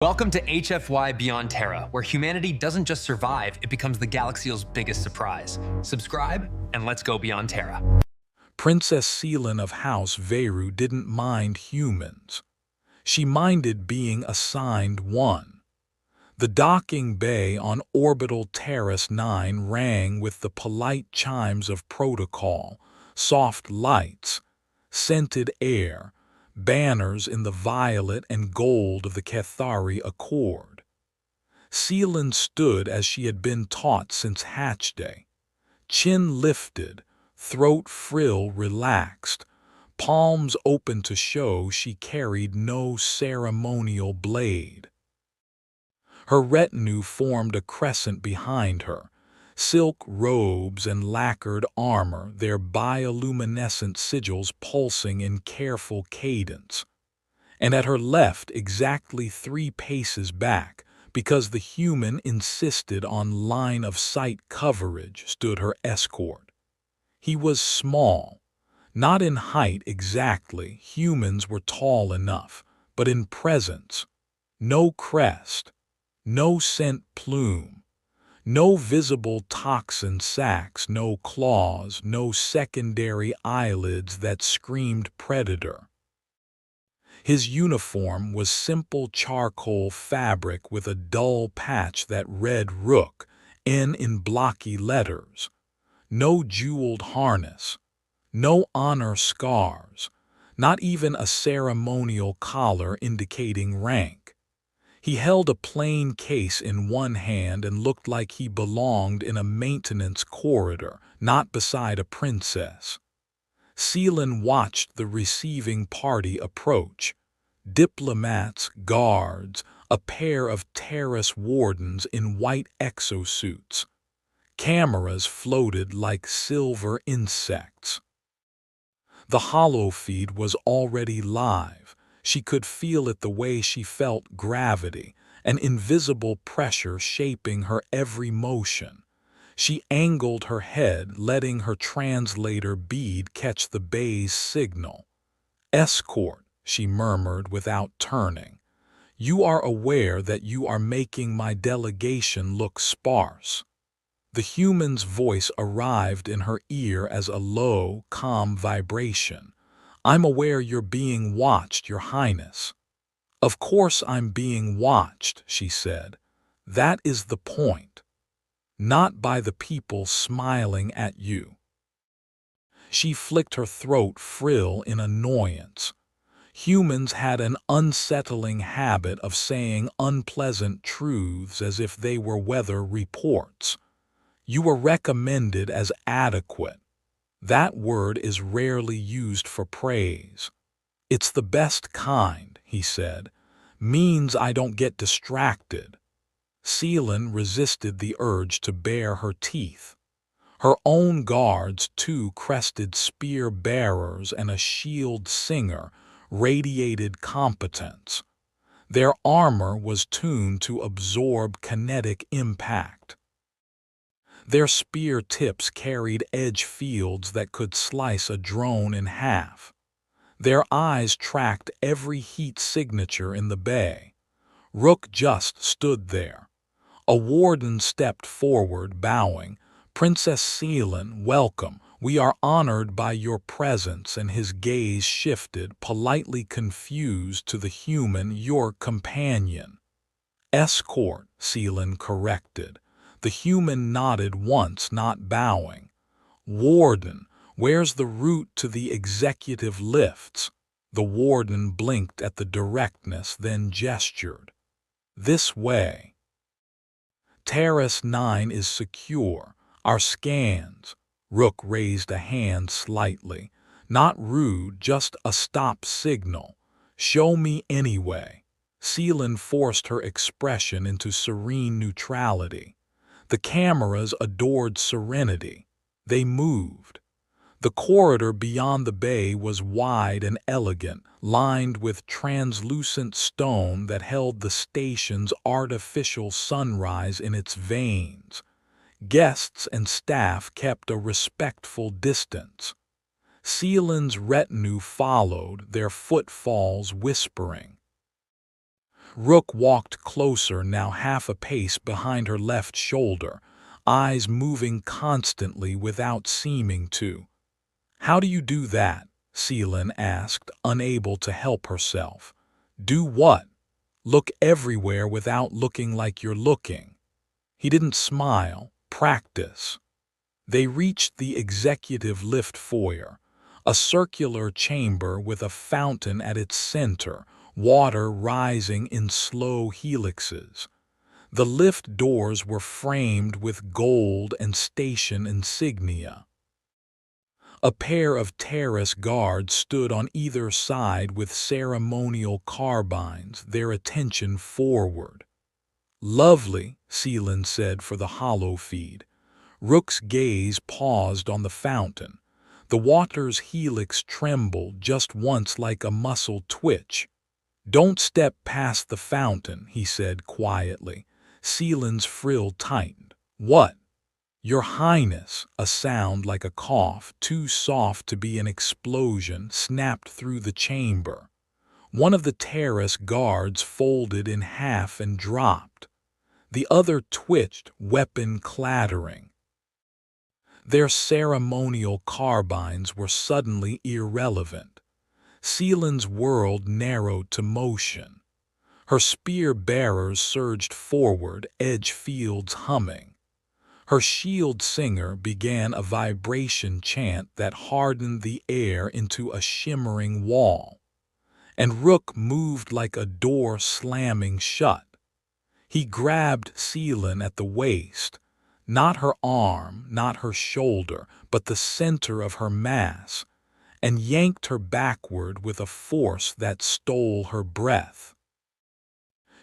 Welcome to HFY Beyond Terra, where humanity doesn't just survive, it becomes the galaxy's biggest surprise. Subscribe, and let's go beyond Terra. Princess Seelan of House Veru didn't mind humans. She minded being assigned one. The docking bay on orbital Terrace 9 rang with the polite chimes of protocol, soft lights, scented air, banners in the violet and gold of the Cathari Accord. Seelan stood as she had been taught since hatch day, chin lifted, throat frill relaxed, palms open to show she carried no ceremonial blade. Her retinue formed a crescent behind her, silk robes and lacquered armor, their bioluminescent sigils pulsing in careful cadence. And at her left, exactly 3 paces back, because the human insisted on line-of-sight coverage, stood her escort. He was small, not in height exactly, humans were tall enough, but in presence. No crest, no scent plume, no visible toxin sacs, no claws, no secondary eyelids that screamed predator. His uniform was simple charcoal fabric with a dull patch that read Rook, N in blocky letters. No jeweled harness, no honor scars, not even a ceremonial collar indicating rank. He held a plain case in one hand and looked like he belonged in a maintenance corridor, not beside a princess. Seelan watched the receiving party approach. Diplomats, guards, a pair of terrace wardens in white exosuits. Cameras floated like silver insects. The holofeed was already live. She could feel it the way she felt gravity, an invisible pressure shaping her every motion. She angled her head, letting her translator bead catch the bay's signal. "Escort," she murmured without turning. "You are aware that you are making my delegation look sparse." The human's voice arrived in her ear as a low, calm vibration. "I'm aware you're being watched, Your Highness." "Of course I'm being watched," she said. "That is the point. Not by the people smiling at you." She flicked her throat frill in annoyance. Humans had an unsettling habit of saying unpleasant truths as if they were weather reports. "You were recommended as adequate." That word is rarely used for praise. "It's the best kind," he said. "Means I don't get distracted." Seelan resisted the urge to bare her teeth. Her own guards, 2 crested spear bearers and a shield singer, radiated competence. Their armor was tuned to absorb kinetic impact. Their spear tips carried edge fields that could slice a drone in half. Their eyes tracked every heat signature in the bay. Rook just stood there. A warden stepped forward, bowing. "Princess Seelan, welcome. We are honored by your presence," and his gaze shifted, politely confused, to the human, "your companion." "Escort," Seelan corrected. The human nodded once, not bowing. "Warden, where's the route to the executive lifts?" The warden blinked at the directness, then gestured. "This way." "Terrace 9 is secure. Our scans." Rook raised a hand slightly. "Not rude, just a stop signal. Show me anyway." Seelan forced her expression into serene neutrality. The cameras adored serenity. They moved. The corridor beyond the bay was wide and elegant, lined with translucent stone that held the station's artificial sunrise in its veins. Guests and staff kept a respectful distance. Seelan's retinue followed, their footfalls whispering. Rook walked closer, now half a pace behind her left shoulder, eyes moving constantly without seeming to. "How do you do that?" Seelin asked, unable to help herself. "Do what?" "Look everywhere without looking like you're looking." He didn't smile. "Practice." They reached the executive lift foyer, a circular chamber with a fountain at its center, water rising in slow helixes. The lift doors were framed with gold and station insignia. A pair of terrace guards stood on either side with ceremonial carbines, their attention forward. "Lovely," Seelin said for the hollow feed. Rook's gaze paused on the fountain. The water's helix trembled just once like a muscle twitch. "Don't step past the fountain," he said quietly. Seelin's frill tightened. "What?" "Your Highness," a sound like a cough, too soft to be an explosion, snapped through the chamber. One of the terrace guards folded in half and dropped. The other twitched, weapon clattering. Their ceremonial carbines were suddenly irrelevant. Seelin's world narrowed to motion. Her spear bearers surged forward, edge fields humming. Her shield singer began a vibration chant that hardened the air into a shimmering wall. And Rook moved like a door slamming shut. He grabbed Seelin at the waist, not her arm, not her shoulder, but the center of her mass, and yanked her backward with a force that stole her breath.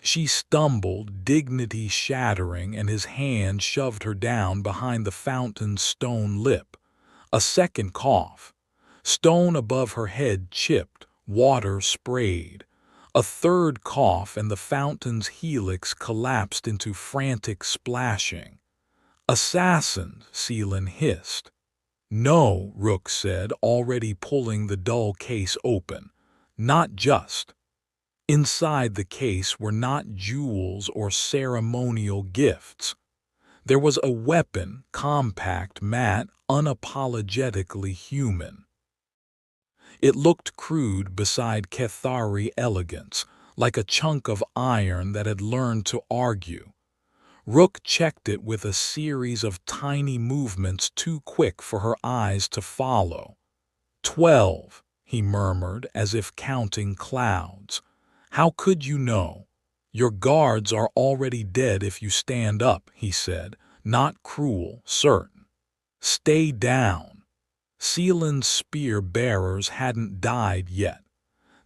She stumbled, dignity shattering, and his hand shoved her down behind the fountain's stone lip. A second cough. Stone above her head chipped, water sprayed. A third cough and the fountain's helix collapsed into frantic splashing. "Assassins," Seelin hissed. "No," Rook said, already pulling the dull case open. "Not just." Inside the case were not jewels or ceremonial gifts. There was a weapon, compact, matte, unapologetically human. It looked crude beside Kethari elegance, like a chunk of iron that had learned to argue. Rook checked it with a series of tiny movements too quick for her eyes to follow. 12, he murmured, as if counting clouds. "How could you know?" "Your guards are already dead if you stand up," he said, not cruel, certain. "Stay down." Seelin's spear bearers hadn't died yet.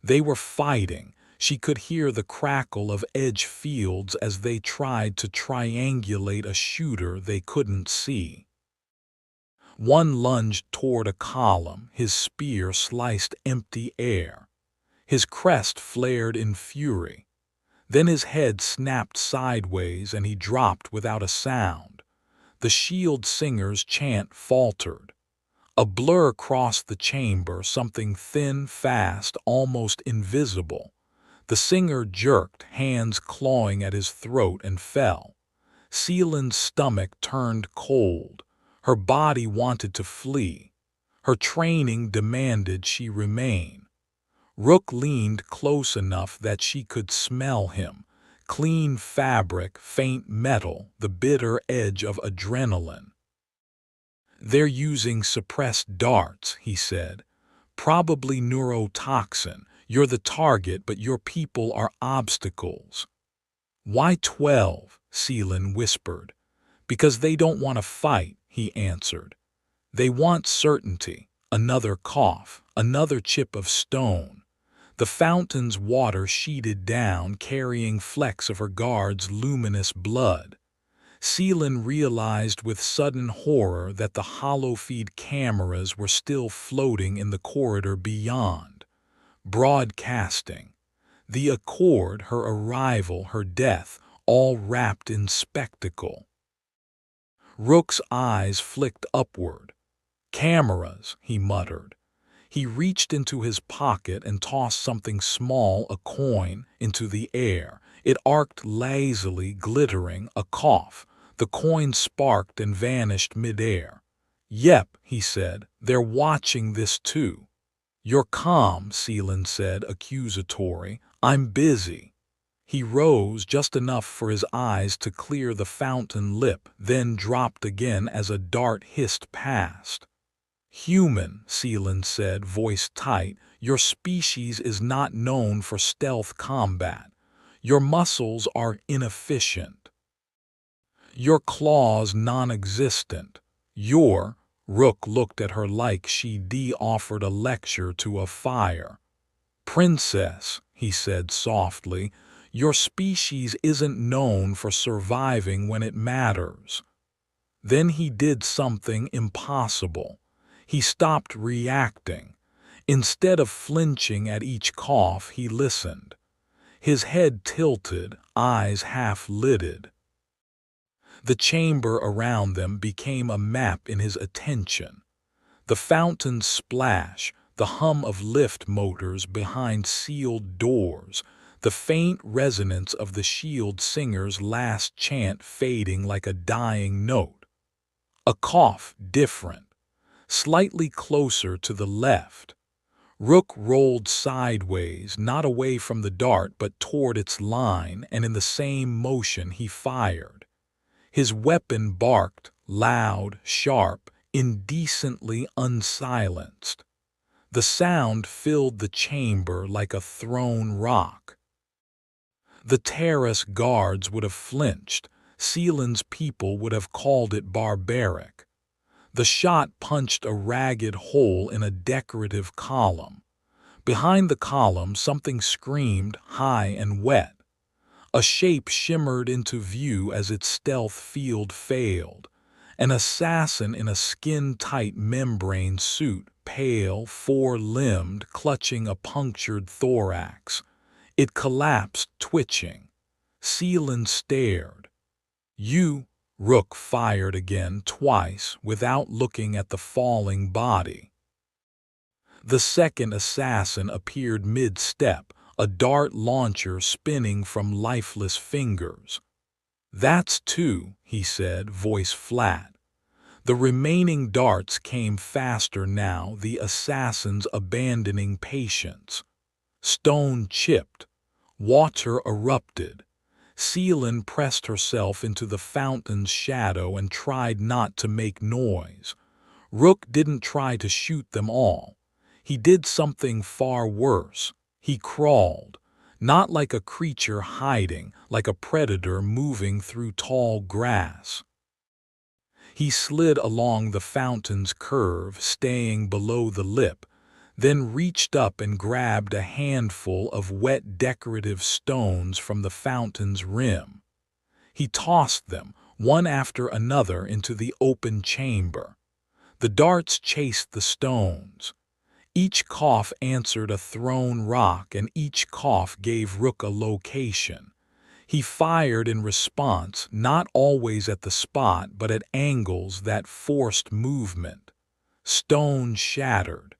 They were fighting. She could hear the crackle of edge fields as they tried to triangulate a shooter they couldn't see. One lunged toward a column, his spear sliced empty air. His crest flared in fury. Then his head snapped sideways and he dropped without a sound. The shield singer's chant faltered. A blur crossed the chamber, something thin, fast, almost invisible. The singer jerked, hands clawing at his throat, and fell. Seelin's stomach turned cold. Her body wanted to flee. Her training demanded she remain. Rook leaned close enough that she could smell him. Clean fabric, faint metal, the bitter edge of adrenaline. "They're using suppressed darts," he said. "Probably neurotoxin. You're the target, but your people are obstacles." "Why 12?" Seelin whispered. "Because they don't want to fight," he answered. "They want certainty." Another cough, another chip of stone. The fountain's water sheeted down, carrying flecks of her guard's luminous blood. Seelin realized with sudden horror that the hollow-feed cameras were still floating in the corridor beyond, broadcasting. The accord, her arrival, her death, all wrapped in spectacle. Rook's eyes flicked upward. "Cameras," he muttered. He reached into his pocket and tossed something small, a coin, into the air. It arced lazily, glittering, a cough. The coin sparked and vanished midair. "Yep," he said, "they're watching this too." "You're calm," Seelan said, accusatory. "I'm busy." He rose just enough for his eyes to clear the fountain lip, then dropped again as a dart hissed past. "Human," Seelan said, voice tight, "your species is not known for stealth combat. Your muscles are inefficient. Your claws non-existent. Rook looked at her like she'd offered a lecture to a fire. "Princess," he said softly, "your species isn't known for surviving when it matters." Then he did something impossible. He stopped reacting. Instead of flinching at each cough, he listened. His head tilted, eyes half-lidded. The chamber around them became a map in his attention. The fountain's splash, the hum of lift motors behind sealed doors, the faint resonance of the shield singer's last chant fading like a dying note. A cough different, slightly closer to the left. Rook rolled sideways, not away from the dart but toward its line, and in the same motion he fired. His weapon barked, loud, sharp, indecently unsilenced. The sound filled the chamber like a thrown rock. The terrace guards would have flinched. Seelan's people would have called it barbaric. The shot punched a ragged hole in a decorative column. Behind the column, something screamed, high and wet. A shape shimmered into view as its stealth field failed. An assassin in a skin-tight membrane suit, pale, four-limbed, clutching a punctured thorax. It collapsed, twitching. Seelan stared. "You," Rook fired again, twice, without looking at the falling body. The second assassin appeared mid-step, a dart launcher spinning from lifeless fingers. "That's two," he said, voice flat. The remaining darts came faster now, the assassins abandoning patience. Stone chipped. Water erupted. Seelan pressed herself into the fountain's shadow and tried not to make noise. Rook didn't try to shoot them all. He did something far worse. He crawled, not like a creature hiding, like a predator moving through tall grass. He slid along the fountain's curve, staying below the lip, then reached up and grabbed a handful of wet decorative stones from the fountain's rim. He tossed them, one after another, into the open chamber. The darts chased the stones. Each cough answered a thrown rock, and each cough gave Rook a location. He fired in response, not always at the spot, but at angles that forced movement. Stone shattered.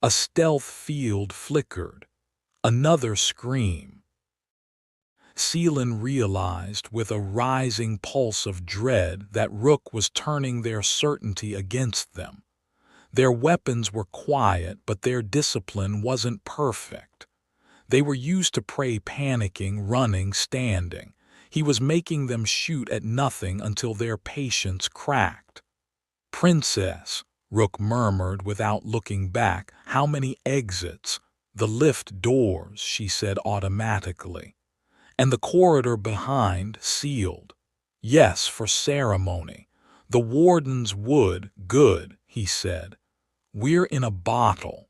A stealth field flickered. Another scream. Seelan realized with a rising pulse of dread that Rook was turning their certainty against them. Their weapons were quiet, but their discipline wasn't perfect. They were used to prey panicking, running, standing. He was making them shoot at nothing until their patience cracked. "Princess," Rook murmured without looking back, "how many exits?" "The lift doors," she said automatically. "And the corridor behind, sealed." "Yes, for ceremony." "The wardens would." "Good," he said. "We're in a bottle."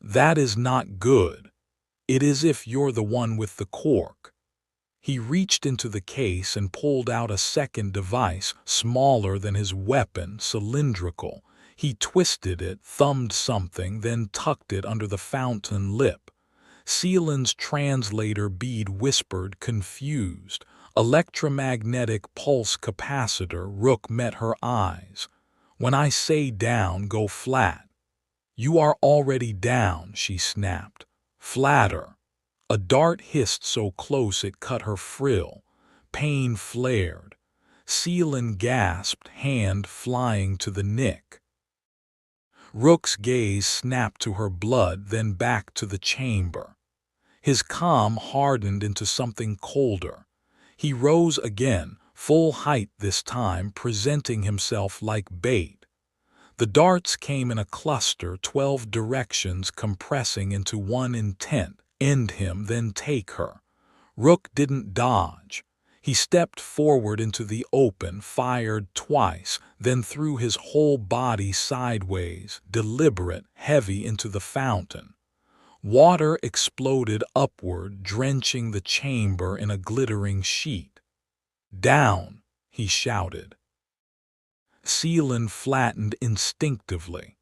"That is not good. It is if you're the one with the cork." He reached into the case and pulled out a second device, smaller than his weapon, cylindrical. He twisted it, thumbed something, then tucked it under the fountain lip. Seelan's translator bead whispered, confused. "Electromagnetic pulse capacitor." Rook met her eyes. "When I say down, go flat." "You are already down," she snapped. "Flatter." A dart hissed so close it cut her frill. Pain flared. Seelan gasped, hand flying to the nick. Rook's gaze snapped to her blood, then back to the chamber. His calm hardened into something colder. He rose again, full height this time, presenting himself like bait. The darts came in a cluster, 12 directions compressing into one intent: end him, then take her. Rook didn't dodge. He stepped forward into the open, fired twice, then threw his whole body sideways, deliberate, heavy, into the fountain. Water exploded upward, drenching the chamber in a glittering sheet. "Down!" he shouted. Seelan flattened instinctively.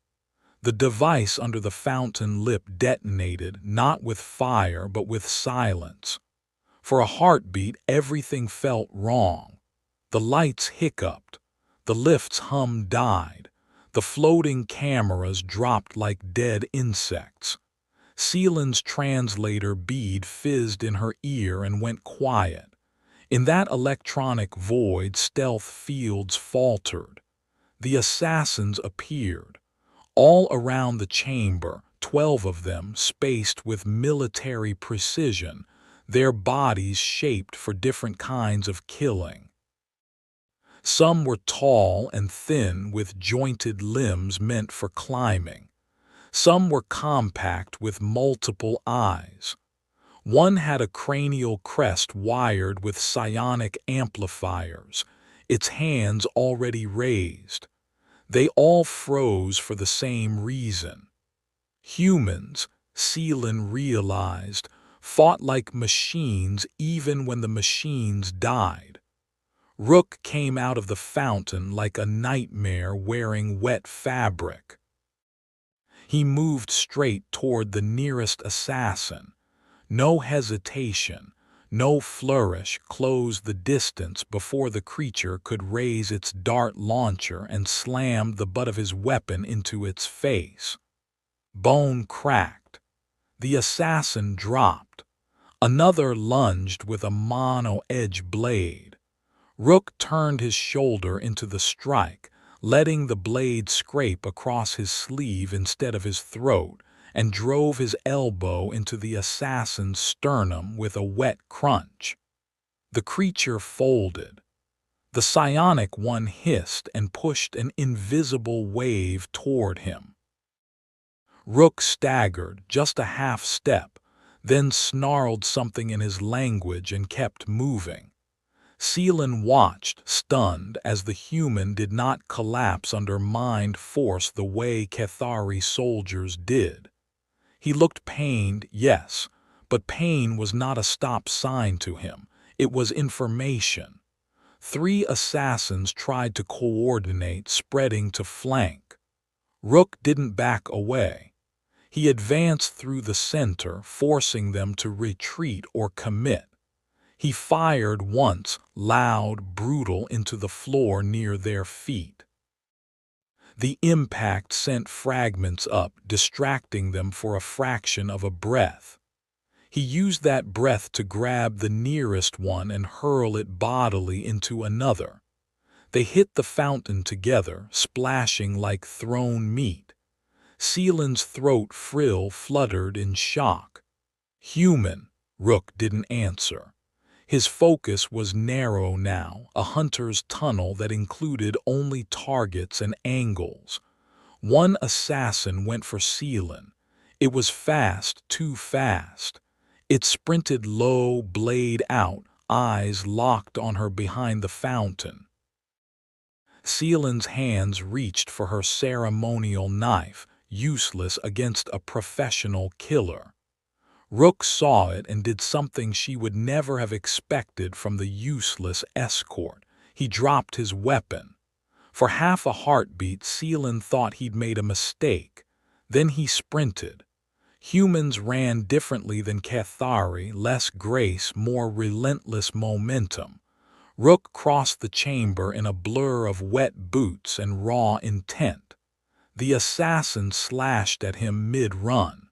The device under the fountain lip detonated, not with fire but with silence. For a heartbeat, everything felt wrong. The lights hiccuped. The lift's hum died. The floating cameras dropped like dead insects. Seelan's translator bead fizzed in her ear and went quiet. In that electronic void, stealth fields faltered. The assassins appeared. All around the chamber, 12 of them, spaced with military precision, their bodies shaped for different kinds of killing. Some were tall and thin with jointed limbs meant for climbing. Some were compact with multiple eyes. One had a cranial crest wired with psionic amplifiers, its hands already raised. They all froze for the same reason. Humans, Seelan realized, fought like machines even when the machines died. Rook came out of the fountain like a nightmare wearing wet fabric. He moved straight toward the nearest assassin. No hesitation, no flourish closed the distance before the creature could raise its dart launcher and slammed the butt of his weapon into its face. Bone cracked. The assassin dropped. Another lunged with a mono-edge blade. Rook turned his shoulder into the strike, letting the blade scrape across his sleeve instead of his throat, and drove his elbow into the assassin's sternum with a wet crunch. The creature folded. The psionic one hissed and pushed an invisible wave toward him. Rook staggered just a half step, then snarled something in his language and kept moving. Seelan watched, stunned, as the human did not collapse under mind force the way Cathari soldiers did. He looked pained, yes, but pain was not a stop sign to him. It was information. 3 assassins tried to coordinate, spreading to flank. Rook didn't back away. He advanced through the center, forcing them to retreat or commit. He fired once, loud, brutal, into the floor near their feet. The impact sent fragments up, distracting them for a fraction of a breath. He used that breath to grab the nearest one and hurl it bodily into another. They hit the fountain together, splashing like thrown meat. Seelan's throat frill fluttered in shock. "Human," Rook didn't answer. His focus was narrow now, a hunter's tunnel that included only targets and angles. One assassin went for Seelan. It was fast, too fast. It sprinted low, blade out, eyes locked on her behind the fountain. Seelan's hands reached for her ceremonial knife, useless against a professional killer. Rook saw it and did something she would never have expected from the useless escort. He dropped his weapon. For half a heartbeat, Seelan thought he'd made a mistake. Then he sprinted. Humans ran differently than Cathari, less grace, more relentless momentum. Rook crossed the chamber in a blur of wet boots and raw intent. The assassin slashed at him mid-run.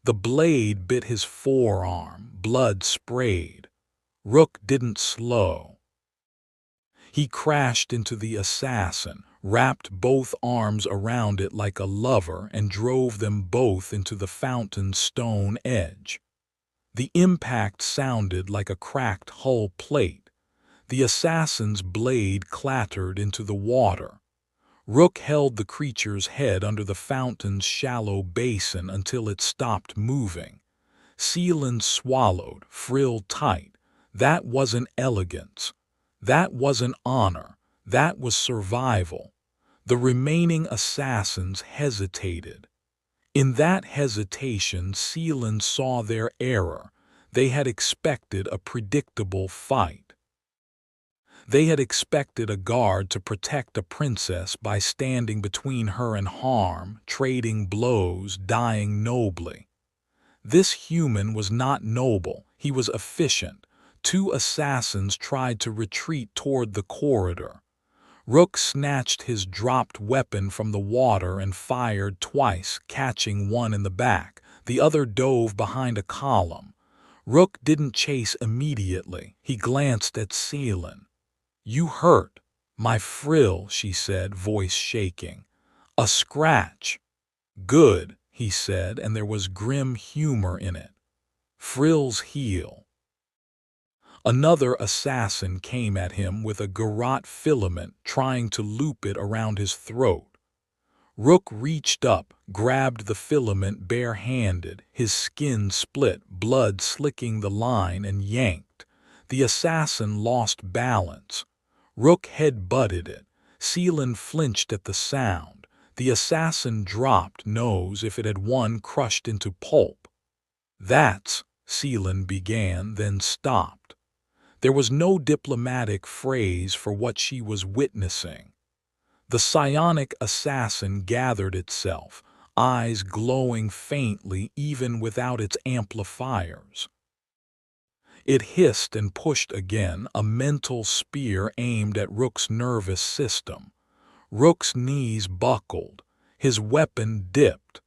The blade bit his forearm, blood sprayed. Rook didn't slow. He crashed into the assassin, wrapped both arms around it like a lover, and drove them both into the fountain's stone edge. The impact sounded like a cracked hull plate. The assassin's blade clattered into the water. Rook held the creature's head under the fountain's shallow basin until it stopped moving. Seelan swallowed, frill tight. That wasn't elegance. That wasn't honor. That was survival. The remaining assassins hesitated. In that hesitation, Seelan saw their error. They had expected a predictable fight. They had expected a guard to protect a princess by standing between her and harm, trading blows, dying nobly. This human was not noble, he was efficient. Two assassins tried to retreat toward the corridor. Rook snatched his dropped weapon from the water and fired twice, catching one in the back. The other dove behind a column. Rook didn't chase immediately. He glanced at Seelan. "You hurt." "My frill," she said, voice shaking. "A scratch." "Good," he said, and there was grim humor in it. "Frills heal." Another assassin came at him with a garrote filament, trying to loop it around his throat. Rook reached up, grabbed the filament bare-handed, his skin split, blood slicking the line, and yanked. The assassin lost balance. Rook head-butted it. Seelan flinched at the sound. The assassin dropped, nose, if it had won, crushed into pulp. "That's," Seelan began, then stopped. There was no diplomatic phrase for what she was witnessing. The psionic assassin gathered itself, eyes glowing faintly even without its amplifiers. It hissed and pushed again, a mental spear aimed at Rook's nervous system. Rook's knees buckled. His weapon dipped.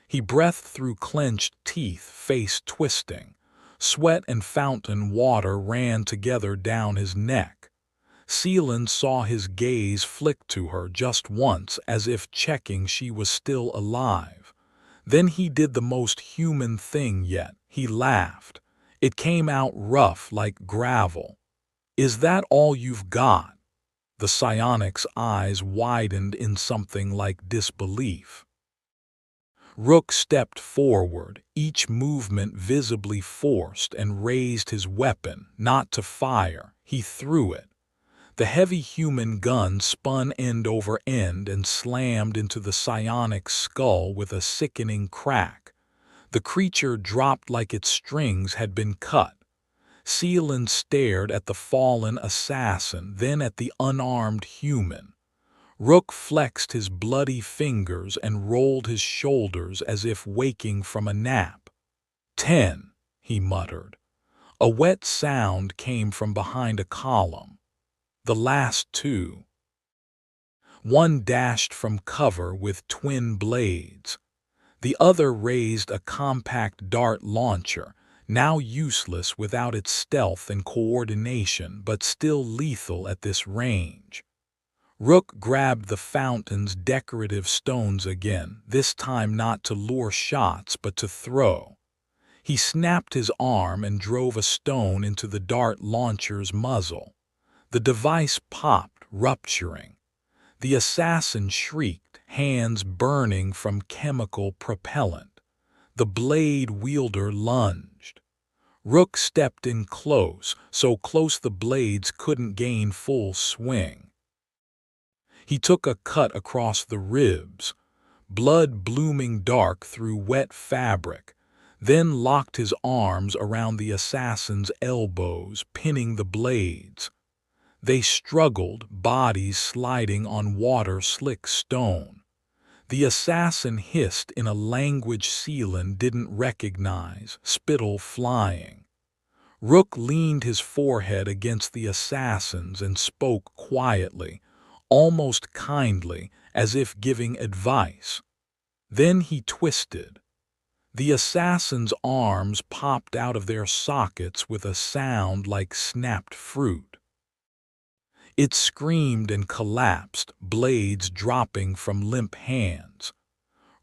He breathed through clenched teeth, face twisting. Sweat and fountain water ran together down his neck. Seelan saw his gaze flick to her just once, as if checking she was still alive. Then he did the most human thing yet. He laughed. It came out rough like gravel. "Is that all you've got?" The psionic's eyes widened in something like disbelief. Rook stepped forward, each movement visibly forced, and raised his weapon, not to fire. He threw it. The heavy human gun spun end over end and slammed into the psionic's skull with a sickening crack. The creature dropped like its strings had been cut. Seelan stared at the fallen assassin, then at the unarmed human. Rook flexed his bloody fingers and rolled his shoulders as if waking from a nap. 10, he muttered. A wet sound came from behind a column. The last two. One dashed from cover with twin blades. The other raised a compact dart launcher, now useless without its stealth and coordination, but still lethal at this range. Rook grabbed the fountain's decorative stones again, this time not to lure shots but to throw. He snapped his arm and drove a stone into the dart launcher's muzzle. The device popped, rupturing. The assassin shrieked, hands burning from chemical propellant. The blade wielder lunged. Rook stepped in close, so close the blades couldn't gain full swing. He took a cut across the ribs, blood blooming dark through wet fabric, then locked his arms around the assassin's elbows, pinning the blades. They struggled, bodies sliding on water-slick stone. The assassin hissed in a language Seelan didn't recognize, spittle flying. Rook leaned his forehead against the assassin's and spoke quietly, almost kindly, as if giving advice. Then he twisted. The assassin's arms popped out of their sockets with a sound like snapped fruit. It screamed and collapsed, blades dropping from limp hands.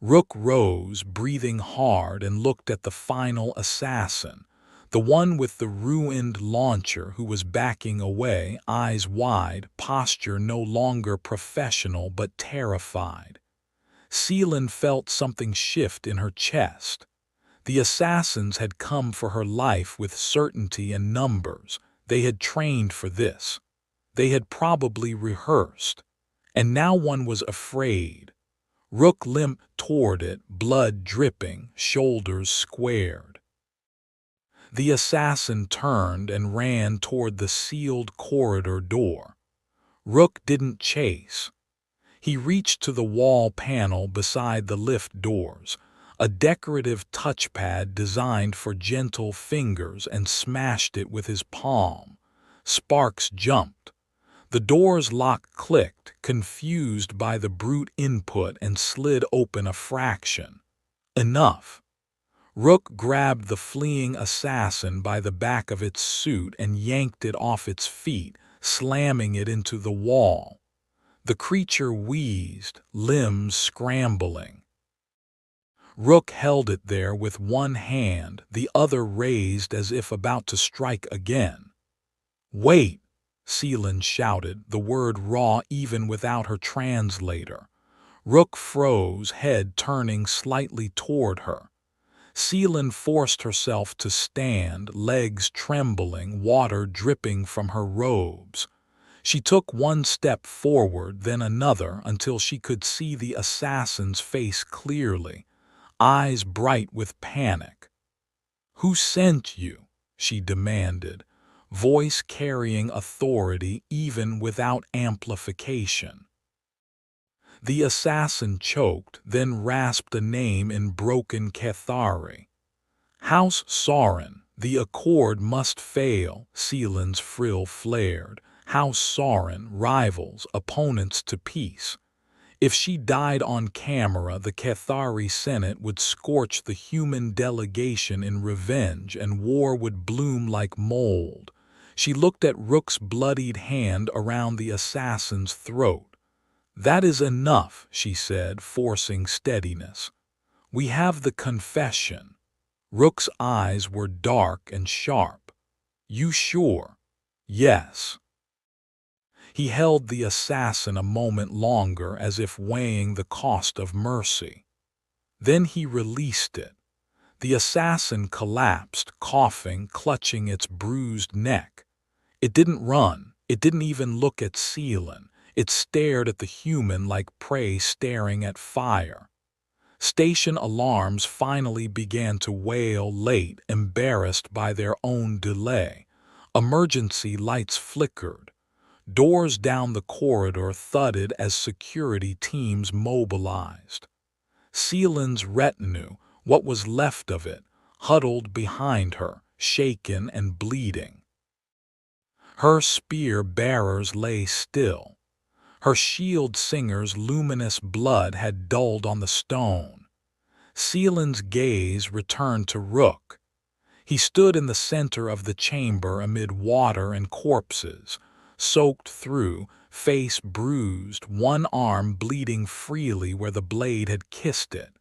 Rook rose, breathing hard, and looked at the final assassin, the one with the ruined launcher who was backing away, eyes wide, posture no longer professional but terrified. Seelan felt something shift in her chest. The assassins had come for her life with certainty and numbers. They had trained for this. They had probably rehearsed. And now one was afraid. Rook limped toward it, blood dripping, shoulders squared. The assassin turned and ran toward the sealed corridor door. Rook didn't chase. He reached to the wall panel beside the lift doors, a decorative touchpad designed for gentle fingers, and smashed it with his palm. Sparks jumped. The door's lock clicked, confused by the brute input, and slid open a fraction. Enough. Rook grabbed the fleeing assassin by the back of its suit and yanked it off its feet, slamming it into the wall. The creature wheezed, limbs scrambling. Rook held it there with one hand, the other raised as if about to strike again. "Wait!" Seelan shouted, the word raw even without her translator. Rook froze, head turning slightly toward her. Seelan forced herself to stand, legs trembling, water dripping from her robes. She took one step forward, then another, until she could see the assassin's face clearly, eyes bright with panic. "Who sent you?" she demanded, voice carrying authority even without amplification. The assassin choked, then rasped a name in broken Cathari. "House Sauron, the accord must fail," Seelan's frill flared. "House Sauron, rivals, opponents to peace." If she died on camera, the Cathari Senate would scorch the human delegation in revenge, and war would bloom like mold. She looked at Rook's bloodied hand around the assassin's throat. "That is enough," she said, forcing steadiness. "We have the confession." Rook's eyes were dark and sharp. "You sure?" "Yes." He held the assassin a moment longer, as if weighing the cost of mercy. Then he released it. The assassin collapsed, coughing, clutching its bruised neck. It didn't run. It didn't even look at Seelan. It stared at the human like prey staring at fire. Station alarms finally began to wail late, embarrassed by their own delay. Emergency lights flickered. Doors down the corridor thudded as security teams mobilized. Seelan's retinue, what was left of it, huddled behind her, shaken and bleeding. Her spear bearers lay still. Her shield singer's luminous blood had dulled on the stone. Seelan's gaze returned to Rook. He stood in the center of the chamber amid water and corpses, soaked through, face bruised, one arm bleeding freely where the blade had kissed it.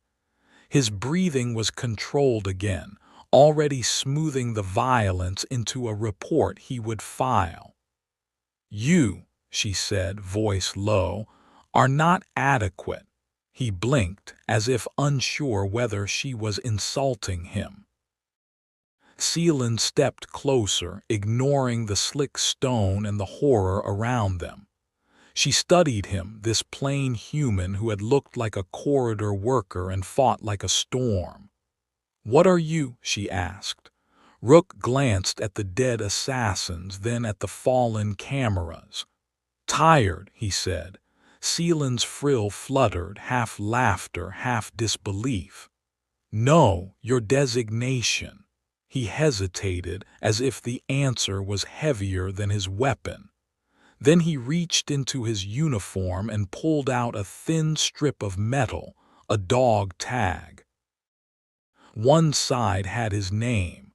His breathing was controlled again, already smoothing the violence into a report he would file. "You," she said, voice low, "are not adequate." He blinked, as if unsure whether she was insulting him. Seelan stepped closer, ignoring the slick stone and the horror around them. She studied him, this plain human who had looked like a corridor worker and fought like a storm. "What are you?" she asked. Rook glanced at the dead assassins, then at the fallen cameras. "Tired," he said. Seelan's frill fluttered, half laughter, half disbelief. "No, your designation." He hesitated, as if the answer was heavier than his weapon. Then he reached into his uniform and pulled out a thin strip of metal, a dog tag. One side had his name.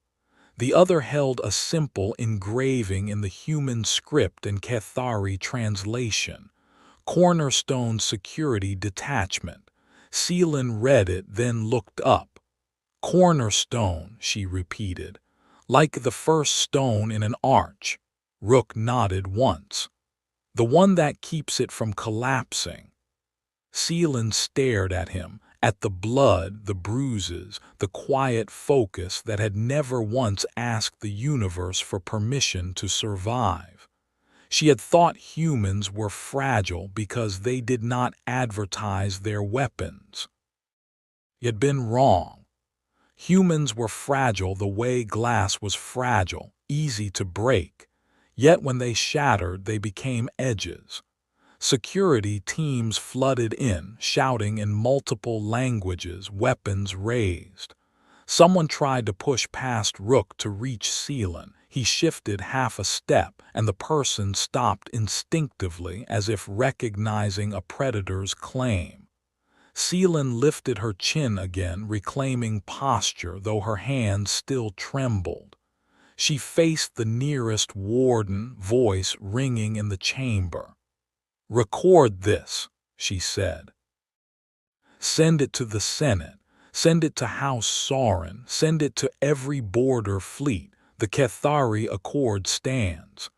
The other held a simple engraving in the human script and Cathari translation. Cornerstone Security Detachment. Seelan read it, then looked up. Cornerstone, she repeated. Like the first stone in an arch. Rook nodded once. The one that keeps it from collapsing. Seelan stared at him, at the blood, the bruises, the quiet focus that had never once asked the universe for permission to survive. She had thought humans were fragile because they did not advertise their weapons. He had been wrong. Humans were fragile the way glass was fragile, easy to break. Yet when they shattered, they became edges. Security teams flooded in, shouting in multiple languages, weapons raised. Someone tried to push past Rook to reach Seelan. He shifted half a step, and the person stopped instinctively as if recognizing a predator's claim. Seelan lifted her chin again, reclaiming posture, though her hands still trembled. She faced the nearest warden, voice ringing in the chamber. "Record this," she said. "Send it to the Senate. Send it to House Sorin. Send it to every border fleet. The Cathari Accord stands."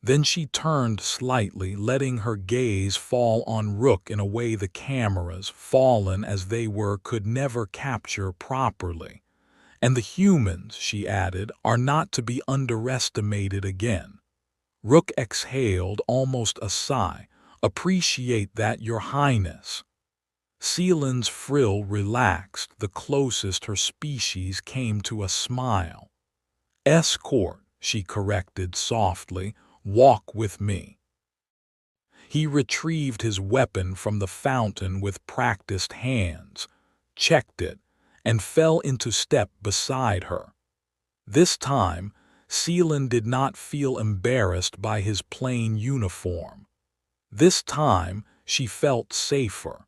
Then she turned slightly, letting her gaze fall on Rook in a way the cameras, fallen as they were, could never capture properly. "And the humans," she added, "are not to be underestimated again." Rook exhaled, almost a sigh. "Appreciate that, Your Highness." Seelan's frill relaxed, the closest her species came to a smile. "Escort," she corrected softly, "walk with me." He retrieved his weapon from the fountain with practiced hands, checked it, and fell into step beside her. This time, Seelan did not feel embarrassed by his plain uniform. This time, she felt safer.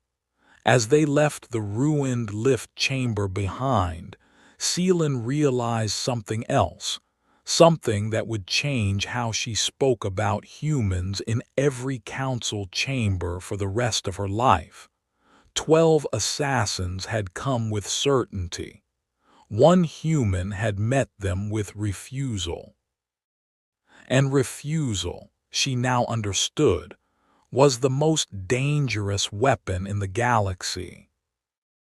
As they left the ruined lift chamber behind, Seelan realized something else, something that would change how she spoke about humans in every council chamber for the rest of her life. 12 assassins had come with certainty. One human had met them with refusal. And refusal, she now understood, was the most dangerous weapon in the galaxy.